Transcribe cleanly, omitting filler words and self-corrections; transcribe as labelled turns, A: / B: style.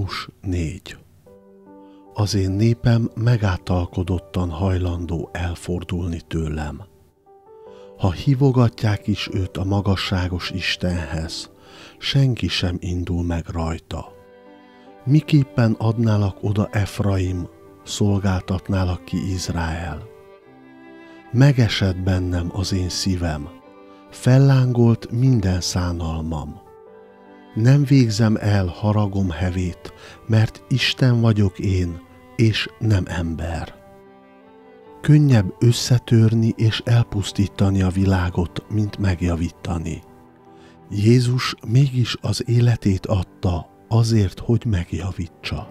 A: Június 4. Az én népem megátalkodottan hajlandó elfordulni tőlem. Ha hívogatják is őt a magasságos Istenhez, senki sem indul meg rajta. Miképpen adnálak oda Efraim, szolgáltatnálak ki Izráel. Megesett bennem az én szívem, fellángolt minden szánalmam. Nem végzem el haragom hevét, mert Isten vagyok én, és nem ember. Könnyebb összetörni és elpusztítani a világot, mint megjavítani. Jézus mégis az életét adta azért, hogy megjavítsa.